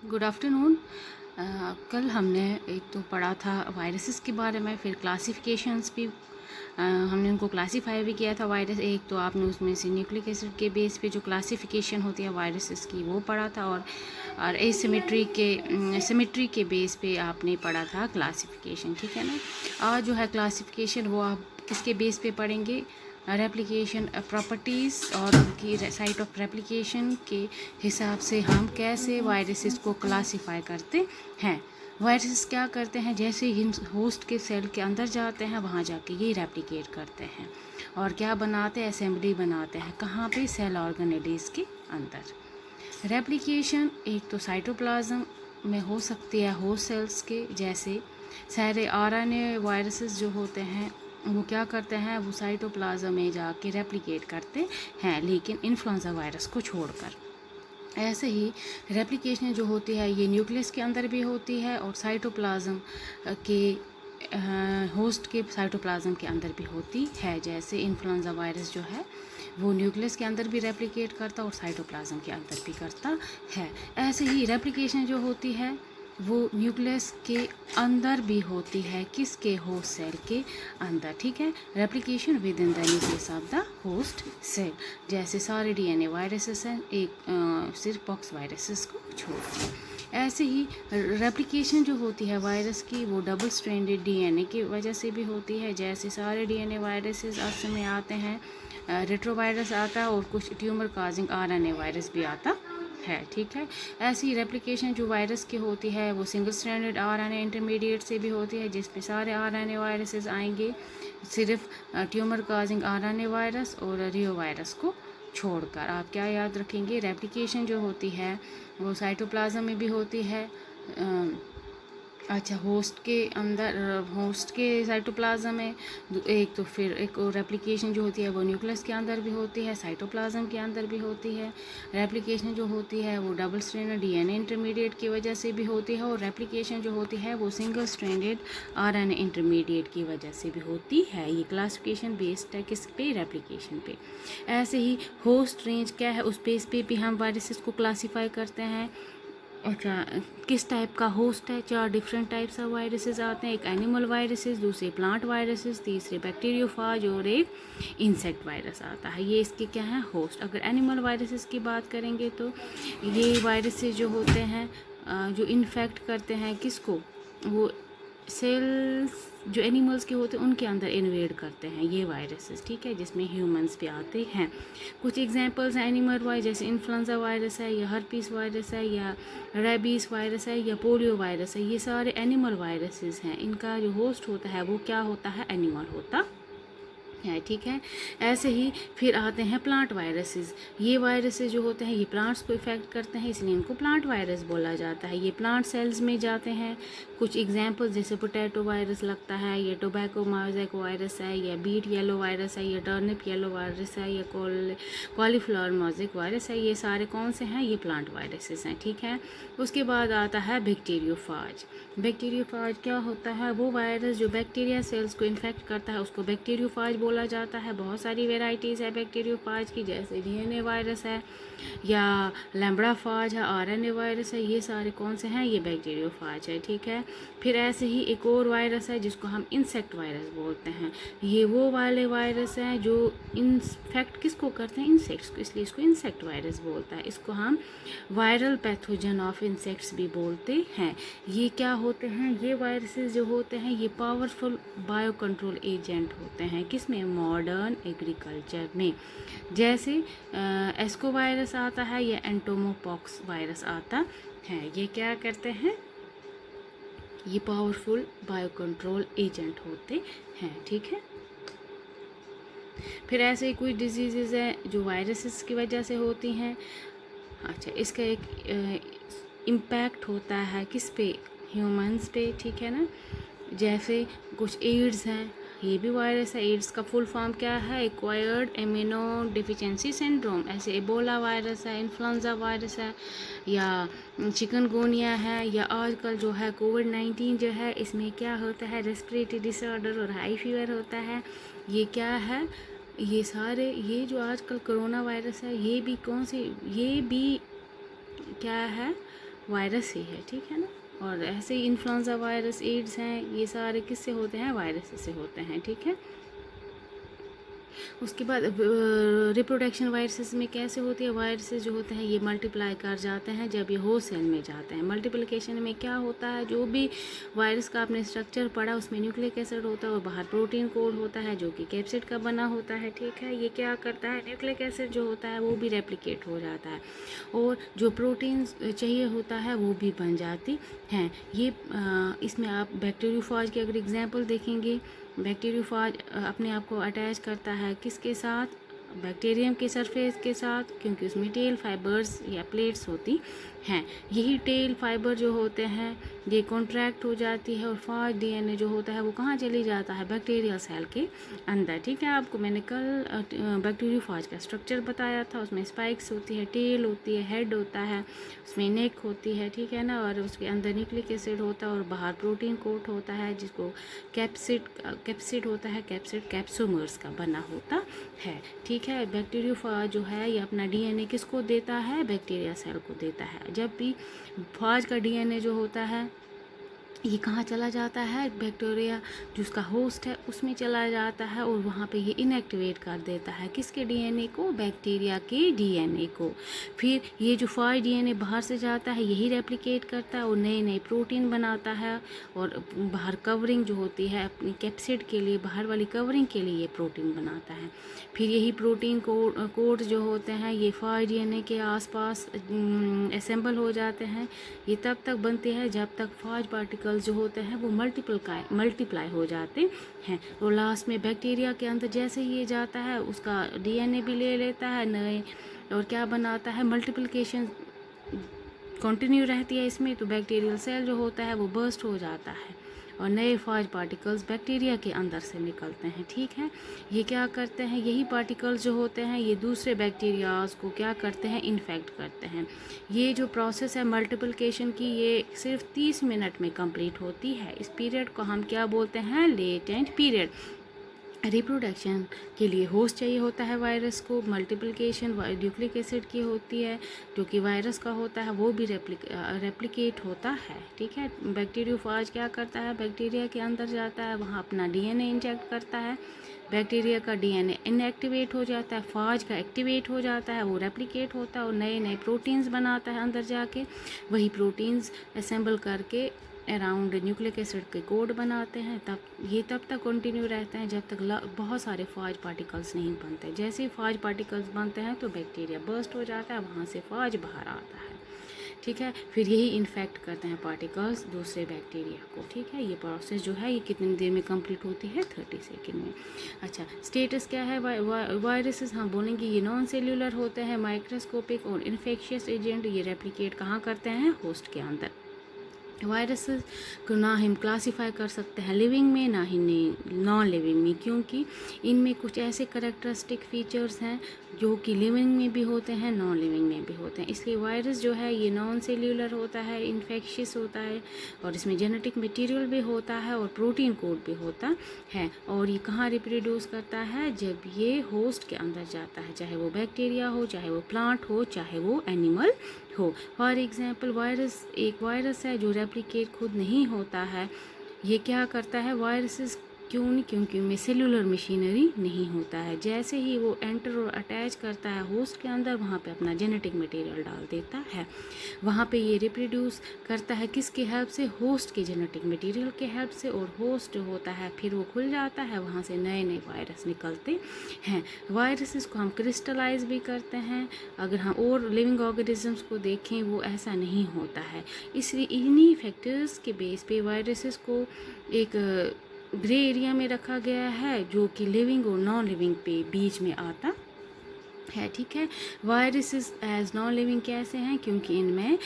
Good afternoon. कल हमने एक तो पढ़ा था वायरसेस के बारे में, फिर क्लासिफिकेशंस भी हमने उनको क्लासीफाई भी किया था। वायरस एक तो आपने उसमें से न्यूक्लिक एसिड के बेस पे जो क्लासिफिकेशन होती है वायरसेस की वो पढ़ा था, और सिमेट्री के बेस पे आपने पढ़ा था क्लासिफिकेशन, ठीक है ना। आज जो है क्लासिफिकेशन वो आप किसके बेस पे पढ़ेंगे? रेप्लिकेशन प्रॉपर्टीज़ और उनकी साइट ऑफ रेप्लिकेशन के हिसाब से हम कैसे वायरसेस को क्लासीफाई करते हैं। वायरसेस क्या करते हैं, जैसे ही होस्ट के सेल के अंदर जाते हैं वहाँ जाके ये रेप्लिकेट करते हैं और क्या बनाते हैं, असेंबली बनाते हैं। कहाँ पे? सेल ऑर्गेनेलीज के अंदर। रेप्लिकेशन एक तो साइटोप्लाज्म में हो सकती है होस्ट सेल्स के, जैसे सारे आरएनए वायरसेस जो होते हैं वो क्या करते हैं, वो साइटोप्लाज्म में जाके रेप्लिकेट करते हैं, लेकिन इन्फ्लुएंजा वायरस को छोड़कर। ऐसे ही रेप्लिकेशन जो होती है ये न्यूक्लियस के अंदर भी होती है और साइटोप्लाज्म के होस्ट के साइटोप्लाज्म के अंदर भी होती है। जैसे इन्फ्लुएंजा वायरस जो है वो न्यूक्लियस के अंदर भी रेप्लिकेट करता और साइटोप्लाज्म के अंदर भी करता है। ऐसे ही रेप्लिकेशन जो होती है वो न्यूक्लियस के अंदर भी होती है, किसके? होस्ट सेल के अंदर, ठीक है। Replication within the nucleus of the host cell, जैसे सारे डीएनए वायरसेस हैं, एक सिर्फ पॉक्स वायरसेस को छोड़ के। ऐसे ही रेप्लिकेशन जो होती है वायरस की वो डबल स्ट्रैंडेड डीएनए की वजह से भी होती है। जैसे सारे डीएनए वायरसेस आज में आते हैं, रेट्रोवायरस आता है और कुछ ट्यूमर काजिंग आरएनए वायरस भी आता है, ठीक है। ऐसी रेप्लिकेशन जो वायरस की होती है वो सिंगल स्ट्रैंडेड आरएनए इंटरमीडिएट से भी होती है, जिस पे सारे आरएनए वायरसेस आएंगे, सिर्फ ट्यूमर काजिंग आरएनए वायरस और रियो वायरस को छोड़कर। आप क्या याद रखेंगे? रेप्लिकेशन जो होती है वो साइटोप्लाज्म में भी होती है, अच्छा, होस्ट के अंदर, होस्ट के साइटोप्लाज्म में एक, तो फिर एक और रेप्लिकेशन जो होती है वो न्यूक्लियस के अंदर भी होती है, साइटोप्लाज्म के अंदर भी होती है। रेप्लिकेशन जो होती है वो डबल स्ट्रैंडेड डीएनए इंटरमीडिएट की वजह से भी होती है, और रेप्लिकेशन जो होती है वो सिंगल स्ट्रैंडेड आरएनए इंटरमीडिएट की वजह से भी होती है। ये क्लासिफिकेशन बेस्ड है किस पे? रेप्लिकेशन पे। ऐसे ही होस्ट रेंज क्या है, उस बेस पे भी हम वायरसेस को क्लासीफाई करते हैं। अच्छा, किस टाइप का होस्ट है? 4 डिफरेंट टाइप्स ऑफ वायरसेस आते हैं। एक एनिमल वायरसेस, दूसरे प्लांट वायरसेस, तीसरे बैक्टीरियोफाज और एक इंसेक्ट वायरस आता है। ये इसके क्या है? होस्ट। अगर एनिमल वायरसेस की बात करेंगे तो ये वायरसेस जो होते हैं जो इन्फेक्ट करते हैं किसको? वो सेल्स जो एनिमल्स के होते हैं उनके अंदर इन्वेड करते हैं ये वायरसेस, ठीक है, जिसमें ह्यूमंस भी आते हैं। कुछ एग्जांपल्स हैं एनिमल वायरस, जैसे इन्फ्लुएंजा वायरस है, या हर्पीस वायरस है, या रेबीज वायरस है, या पोलियो वायरस है। ये सारे एनिमल वायरसेस हैं। इनका जो होस्ट होता है वो क्या होता है? एनिमल होता है, ठीक है। ऐसे ही फिर आते हैं प्लांट वायरसेस। ये वायरसेस जो होते हैं ये प्लांट्स को इफेक्ट करते हैं, इसलिए इनको प्लांट वायरस बोला जाता है। ये प्लांट सेल्स में जाते हैं। कुछ एग्जांपल्स जैसे पोटैटो वायरस लगता है, या टोबैको मोज़ेक वायरस है, या बीट येलो वायरस है, या टर्निप येलो वायरस है, या कॉलीफ्लावर मोज़ेक वायरस है। ये सारे कौन से हैं? ये प्लांट वायरसेस हैं, ठीक है। उसके बाद आता है बैक्टीरियोफाज। बैक्टीरियोफाज क्या होता है? वो वायरस जो बैक्टीरिया सेल्स को इन्फेक्ट करता है उसको बैक्टीरियोफाज बोला जाता है। बहुत सारी वेराइटीज़ है बैक्टीरियोफाज की, जैसे डीएनए वायरस है, या लैम्ब्डाफाज है, आरएनए वायरस है। ये सारे कौन से हैं? ये बैक्टीरियोफाज है, ठीक है। फिर ऐसे ही एक और वायरस है जिसको हम इंसेक्ट वायरस बोलते हैं। ये वो वाले वायरस हैं जो इन्फेक्ट किसको करते हैं? इंसेक्ट्स को, इसलिए इसको इंसेक्ट वायरस बोलता है। इसको हम वायरल पैथोजन ऑफ इंसेक्ट्स भी बोलते हैं। ये क्या होते हैं? ये वायरसेस जो होते हैं ये पावरफुल बायो कंट्रोल एजेंट होते हैं। किसमें? मॉडर्न एग्रीकल्चर में। जैसे एस्को वायरस आता है या एंटोमोपॉक्स वायरस आता है। ये क्या करते हैं? ये पावरफुल बायो कंट्रोल एजेंट होते हैं, ठीक है। फिर ऐसे ही कुछ डिजीज़ हैं जो वायरसेस की वजह से होती हैं। अच्छा, इसका एक इम्पैक्ट होता है किस पे? ह्यूमंस पे, ठीक है ना। जैसे कुछ एड्स हैं, ये भी वायरस है। एड्स का फुल फॉर्म क्या है? Acquired immuno deficiency syndrome. ऐसे एबोला वायरस है, इन्फ्लुएंजा वायरस है, या चिकनगुनिया है, या आजकल जो है कोविड-19 जो है, इसमें क्या होता है? रेस्पिरेटरी डिसऑर्डर और हाई फीवर होता है। ये क्या है? ये सारे, ये जो आजकल कोरोना वायरस है ये भी कौन से? ये भी क्या है? वायरस ही है, ठीक है ना। और ऐसे ही इन्फ्लुएंजा वायरस, एड्स हैं, ये सारे किससे होते हैं, वायरस से होते हैं, ठीक है। उसके बाद रिप्रोडक्शन वायरसेस में कैसे होती है, वायरसेस जो होते हैं ये मल्टीप्लाई कर जाते हैं जब ये होस्ट सेल में जाते हैं। मल्टीप्लिकेशन में क्या होता है, जो भी वायरस का आपने स्ट्रक्चर पढ़ा उसमें न्यूक्लिक एसिड होता है और बाहर प्रोटीन कोड होता है जो कि कैप्सिड का बना होता है, ठीक है। ये क्या करता है, न्यूक्लिक एसिड जो होता है वो भी रेप्लिकेट हो जाता है और जो प्रोटीन चाहिए होता है वो भी बन जाती हैं। ये इसमें आप बैक्टीरियोफाज की अगर एग्जाम्पल देखेंगे, बैक्टीरियोफाज अपने आप को अटैच करता है किसके साथ, बैक्टीरियम के सरफेस के साथ, क्योंकि उसमें टेल फाइबर्स या प्लेट्स होती हैं। यही टेल फाइबर जो होते हैं ये कॉन्ट्रैक्ट हो जाती है और फाज डीएनए जो होता है वो कहाँ चली जाता है, बैक्टीरियल सेल के अंदर, ठीक है। आपको मैंने कल बैक्टीरियोफाज का स्ट्रक्चर बताया था, उसमें स्पाइक्स होती है, टेल होती है, हेड होता है, उसमें नेक होती है, ठीक है ना, और उसके अंदर न्यूक्लिक एसिड होता है और बाहर प्रोटीन कोट होता है जिसको कैप्सिड होता है, कैप्सिड कैप्सोमर्स का बना होता है, ठीक है। बैक्टीरियोफाज जो है ये अपना डीएनए किसको देता है, बैक्टीरिया सेल को देता है। जब भी फाज का डीएनए जो होता है ये कहाँ चला जाता है, बैक्टीरिया जो उसका होस्ट है उसमें चला जाता है और वहाँ पे ये इनएक्टिवेट कर देता है किसके डीएनए को, बैक्टीरिया के डीएनए को। फिर ये जो फाज डीएनए बाहर से जाता है यही रेप्लिकेट करता है और नए नए प्रोटीन बनाता है और बाहर कवरिंग जो होती है अपनी कैप्सिड के लिए, बाहर वाली कवरिंग के लिए ये प्रोटीन बनाता है। फिर यही प्रोटीन कोड जो होते हैं ये फाज डीएनए के आसपास असेंबल हो जाते हैं। ये तब तक बनते हैं जब तक फाज पार्टिकल जो होते हैं वो मल्टीप्लाई हो जाते हैं और लास्ट में बैक्टीरिया के अंदर जैसे ही ये जाता है उसका डीएनए भी ले लेता है नए और क्या बनाता है, मल्टीप्लिकेशन कंटिन्यू रहती है इसमें, तो बैक्टीरियल सेल जो होता है वो बर्स्ट हो जाता है और नए फाज पार्टिकल्स बैक्टीरिया के अंदर से निकलते हैं, ठीक है। ये क्या करते हैं, यही पार्टिकल्स जो होते हैं ये दूसरे बैक्टीरियाज को क्या करते हैं, इन्फेक्ट करते हैं। ये जो प्रोसेस है मल्टीप्लिकेशन की ये सिर्फ 30 मिनट में कंप्लीट होती है। इस पीरियड को हम क्या बोलते हैं, लेटेंट पीरियड। रिप्रोडक्शन के लिए होस्ट चाहिए होता है वायरस को, मल्टीप्लिकेशन न्यूक्लिक एसिड की होती है जो कि वायरस का होता है वो भी रेप्लिकेट होता है, ठीक है। बैक्टीरियोफाज क्या करता है, बैक्टीरिया के अंदर जाता है, वहाँ अपना डीएनए इंजेक्ट करता है, बैक्टीरिया का डीएनए इनएक्टिवेट हो जाता है, फाज का एक्टिवेट हो जाता है, वो रेप्लिकेट होता है और नए नए प्रोटीन्स बनाता है अंदर जाके, वही प्रोटीन्स असेंबल करके अराउंड न्यूक्लिक एसिड के कोड बनाते हैं। तब तक कंटिन्यू रहते हैं जब तक बहुत सारे फाज पार्टिकल्स नहीं बनते। जैसे ही फाज पार्टिकल्स बनते हैं तो बैक्टीरिया बर्स्ट हो जाता है, वहाँ से फाज बाहर आता है, ठीक है। फिर यही इन्फेक्ट करते हैं पार्टिकल्स दूसरे बैक्टीरिया को, ठीक है। ये प्रोसेस जो है ये कितनी देर में कंप्लीट होती है, 30 सेकेंड में। अच्छा, स्टेटस क्या है, वायरसेस हम बोलेंगे ये नॉन सेल्यूलर होते हैं, माइक्रोस्कोपिक और इन्फेक्शियस एजेंट, ये रेप्लिकेट कहाँ करते हैं, होस्ट के अंदर। वायरसेस को ना हम क्लासीफाई कर सकते हैं लिविंग में ना ही नॉन लिविंग में, क्योंकि इनमें कुछ ऐसे करेक्टरिस्टिक फीचर्स हैं जो कि लिविंग में भी होते हैं नॉन लिविंग में भी होते हैं। इसलिए वायरस जो है ये नॉन सेल्यूलर होता है, इन्फेक्शियस होता है और इसमें जेनेटिक मटेरियल भी होता है और प्रोटीन कोड भी होता है। और ये कहाँ रिप्रोड्यूस करता है, जब ये होस्ट के अंदर जाता है, चाहे वो बैक्टीरिया हो, चाहे वो प्लांट हो, चाहे वो एनिमल हो। फॉर एग्जाम्पल एक वायरस है जो रेप्लिकेट खुद नहीं होता है। ये क्या करता है, वायरसेस क्यों नहीं, क्योंकि उनमें सेलुलर मशीनरी नहीं होता है। जैसे ही वो एंटर और अटैच करता है होस्ट के अंदर, वहाँ पे अपना जेनेटिक मटेरियल डाल देता है, वहाँ पे ये रिप्रोड्यूस करता है किसकी हेल्प से, होस्ट के जेनेटिक मटेरियल के हेल्प से। और होस्ट जो होता है फिर वो खुल जाता है, वहाँ से नए नए वायरस निकलते हैं। वायरसेस को हम क्रिस्टलाइज भी करते हैं। अगर हम और लिविंग ऑर्गेनिजम्स को देखें वो ऐसा नहीं होता है। इसलिए इन्हीं फैक्टर्स के बेस पे वायरसेस को एक ग्रे एरिया में रखा गया है जो कि लिविंग और नॉन लिविंग पे बीच में आता है, ठीक है। वायरसेस एज नॉन लिविंग कैसे हैं, क्योंकि इनमें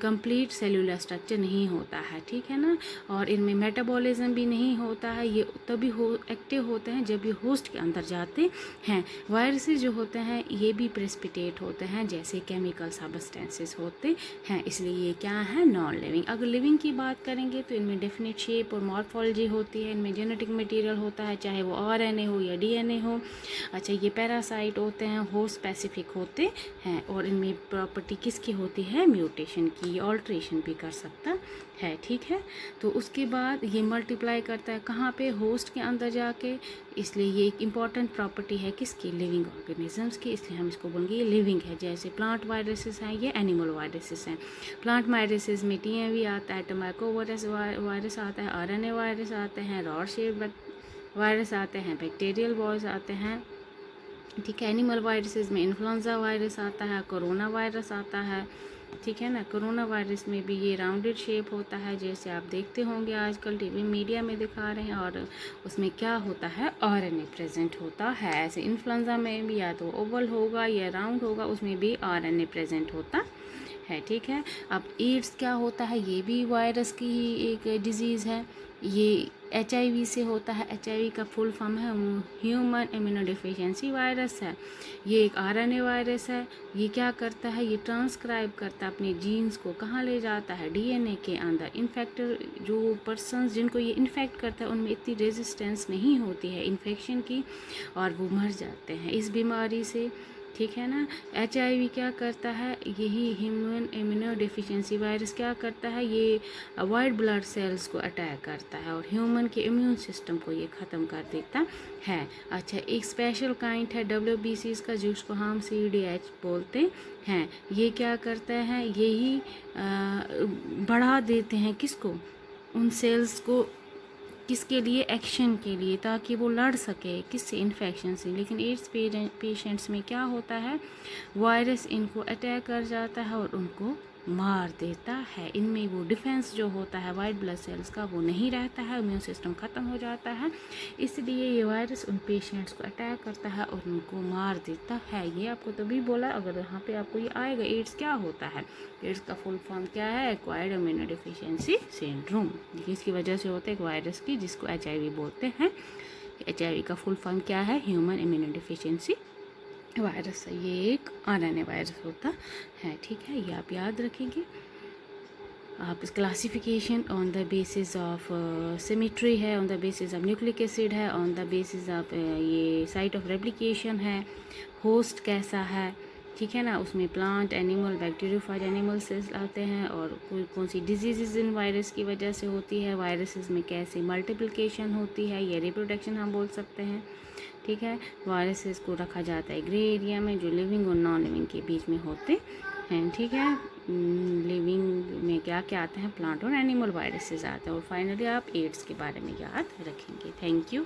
कंप्लीट सेलुलर स्ट्रक्चर नहीं होता है, ठीक है ना, और इनमें मेटाबॉलिज्म भी नहीं होता है। ये तभी एक्टिव होते हैं जब ये होस्ट के अंदर जाते हैं। वायरसेस जो होते हैं ये भी प्रेसिपिटेट होते हैं जैसे केमिकल सब्सटेंसेस होते हैं, इसलिए ये क्या है, नॉन लिविंग। अगर लिविंग की बात करेंगे तो इनमें डेफिनेट शेप और मॉर्फोलॉजी होती है, इनमें जेनेटिक मटेरियल होता है, चाहे वो आरएनए हो या डीएनए हो। अच्छा, ये पैरासाइट होते हैं, स्पेसिफिक होते हैं और इनमें प्रॉपर्टी किसकी होती है, म्यूटेशन की, ऑल्ट्रेशन भी कर सकता है, ठीक है। तो उसके बाद ये मल्टीप्लाई करता है कहाँ पे, होस्ट के अंदर जाके, इसलिए ये एक इम्पॉर्टेंट प्रॉपर्टी है किसकी, लिविंग ऑर्गेनिजम्स की, इसलिए हम इसको बोलेंगे ये लिविंग है। जैसे प्लांट वायरसेस हैं, ये एनिमल वायरसेस हैं। प्लांट वायरसेस में TMV आता है, टोबैको वायरस आता है, RNA वायरस आते हैं, रॉड शेप वायरस आते हैं, बैक्टीरियल वायरस आते हैं, ठीक है। एनिमल वायरसेस में इन्फ्लुएंजा वायरस आता है, कोरोना वायरस आता है, ठीक है ना। कोरोना वायरस में भी ये राउंडेड शेप होता है, जैसे आप देखते होंगे आजकल टीवी मीडिया में दिखा रहे हैं, और उसमें क्या होता है, RNA प्रेजेंट होता है। ऐसे इन्फ्लुएंजा में भी या तो ओवल होगा या राउंड होगा, उसमें भी RNA प्रेजेंट होता है, ठीक है। अब एड्स क्या होता है, ये भी वायरस की ही एक डिजीज़ है, ये HIV से होता है। HIV का फुल फॉर्म है ह्यूमन इम्यूनोडिफिशियंसी वायरस है। ये एक RNA वायरस है। ये क्या करता है, ये ट्रांसक्राइब करता है अपने जीन्स को, कहाँ ले जाता है, DNA के अंदर। इन्फेक्टर जो पर्सन्स जिनको ये इन्फेक्ट करता है उनमें इतनी रेजिस्टेंस नहीं होती है इन्फेक्शन की, और वो मर जाते हैं इस बीमारी से, ठीक है ना। HIV क्या करता है, यही ह्यूमन इम्यूनोडिफिशियंसी वायरस क्या करता है, ये वाइट ब्लड सेल्स को अटैक करता है और ह्यूमन के इम्यून सिस्टम को ये ख़त्म कर देता है। अच्छा, एक स्पेशल काइंड है WBCs का, जिसको हम CDH बोलते हैं। ये क्या करता है, यही बढ़ा देते हैं किसको, उन सेल्स को, किसके लिए, एक्शन के लिए, ताकि वो लड़ सके किससे, इन्फेक्शन से। लेकिन एड्स पेशेंट्स में क्या होता है, वायरस इनको अटैक कर जाता है और उनको मार देता है। इनमें वो डिफेंस जो होता है वाइट ब्लड सेल्स का, वो नहीं रहता है, इम्यून सिस्टम ख़त्म हो जाता है, इसलिए ये वायरस उन पेशेंट्स को अटैक करता है और उनको मार देता है। ये आपको तभी बोला, अगर यहाँ पे आपको ये आएगा एड्स क्या होता है। एड्स का फुल फॉर्म क्या है, एक्वायर्ड इम्यूनोडेफिशिएंसी सिंड्रोम, इसकी वजह से होता है एक वायरस की, जिसको HIV बोलते हैं। HIV का फुल फॉर्म क्या है, ह्यूमन इम्यूनोडेफिशिएंसी वायरस है। ये एक RNA वायरस होता है, ठीक है। ये आप याद रखेंगे। आप इस classification on the basis of symmetry है, on the basis of nucleic acid है, ऑन द बेसिस ऑफ ये साइट ऑफ रेप्लिकेशन है, होस्ट कैसा है, ठीक है ना। उसमें plant, animal, bacteriophage animal cells आते हैं, और कौन सी डिजीज़ इन वायरस की वजह से होती है, वायरसेस में कैसे मल्टीप्लिकेशन होती है, ये रिप्रोडक्शन हम बोल सकते हैं, ठीक है। वायरसेस को रखा जाता है ग्रे एरिया में, जो लिविंग और नॉन लिविंग के बीच में होते हैं, ठीक है। लिविंग में क्या क्या आते हैं, प्लांट और एनिमल वायरसेस आते हैं। और फाइनली आप एड्स के बारे में याद रखेंगे। Thank you.